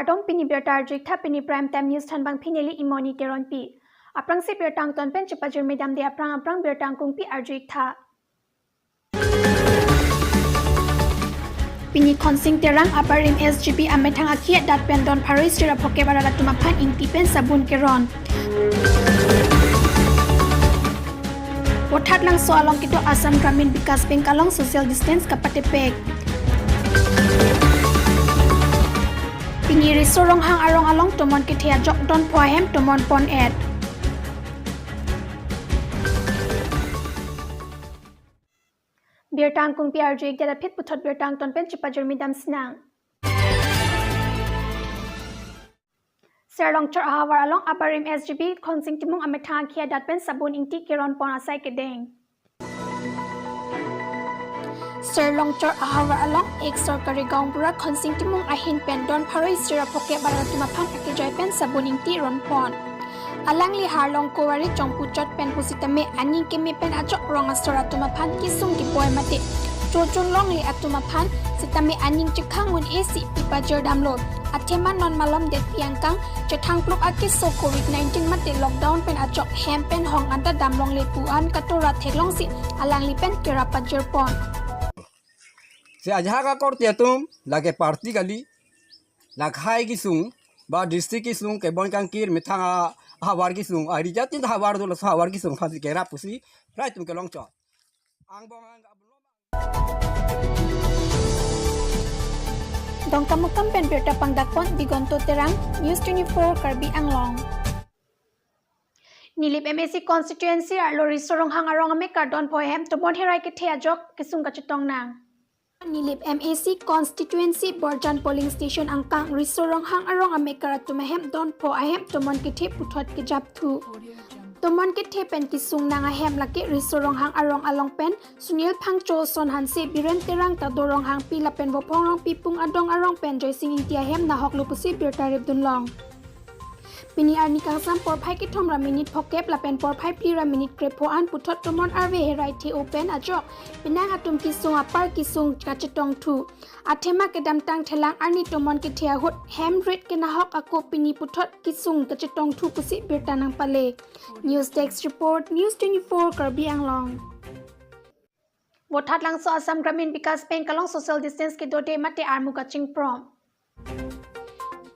Kardom pini bertar jikta pini prime time news than bang pineli imoni keron pi. Aprang si bertang ton pen cepajur medam de aprang bertang kung pi arjikta. Pini konsing terang aparim SGP ametang akiat dat pen don Paris jira poke barala tumapan inti pen sabun keron. Wotat lang so along kito Assam Gramin Vikas Bank along social distance kapatepek. Pini risorong hang arong along tomon kitia jok don poem tomon pon ed. Bertang kung PRJ gada pit putot bertang ton pen chipajur midam snang. Serlong chor ahawar along aparim SGB konsing timung ametang kia dat pen sabun inti keron pon asai kedeng. Serlong chor ahawar along exor karigaung pura konsing timung ahin pen don Paris jira poke baratumapan akijay pen sabun inti ron pon. Alang li harlong kowari chong puchot pen pusitame aning kemi pen ajok rong asora tumapan kisung ki boy mate. Chojun long li atumapan sitame aning chikhangun esi pipajer damlo. Atema non malom det piangkang cethang pluk akiso COVID-19 mate lockdown pen ajok hem pen hong anda damlong le puan katura theklong si alang li pen kera pajer pon. Se aja ka kortia tum lage party gali lakhai ki sung ba district ki sung ke bon kang kir mithanga hawar ki sung ari jatin hawar do hawar ki sung phasi kera pusi right tum ke long cho ang bong ang Dong kamukam pen berta pangdakpon digonto terang News 24 Karbi Anglong. Nilip MSC constituency arlo risorong hang arong ame kardon poem to bon herai ke thea jok kisung kachitong nang. Nilip MSC constituency Borjan polling station angkang risorong hang arong ame karatumahem don po ahem tomon kithe puthot ke japthu. Tomon kithe pen kisung nang ahem laki risorong hang arong along pen Sunil Phangcho son hanse biren terang ta dorong hang pila pen bopong rong pipung adong arong pen joysing intia hem na hok lupusi birtarib dunlong. Pini arni kangsam por phai ki thomra minute phokep la pen por phai plira minute krepo an puthot tomon arve herai the open ajok pinang atum kisung apar kisung kachetong thu athema kedam tang thelang arni tomon ki thia hut hem red ke na hok ako pini puthot kisung kachetong thu pusi birtanang pale. News Desk Report News 24 Karbi Anglong. Wotat lang so Assam Gramin Vikas Bank along social distance ke dote mate armu kaching prom.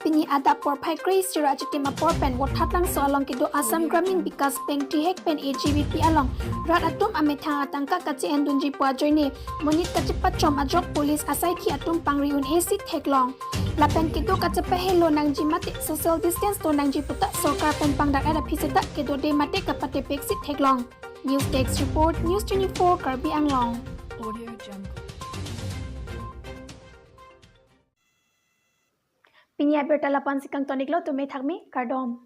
Pini ada por phai grace jira chitima por pen wotat lang so along kido Assam Gramin Vikas Bank ti hek pen AGVP along rat atum ametha atangka kachi endunji pwa joine monit kachipat chom ajok police asai ki atum pangriun hesi theklong lapen kido kachipa hello nangji mate social distance to nangji puta sarkar pen pangdak ada phiseta kido de mate kapate pexit theklong. News Desk Report News 24 Karbi Anglong. Audio Jungle. Pinya berta lapan sikang toniklo tume thakmi kardom.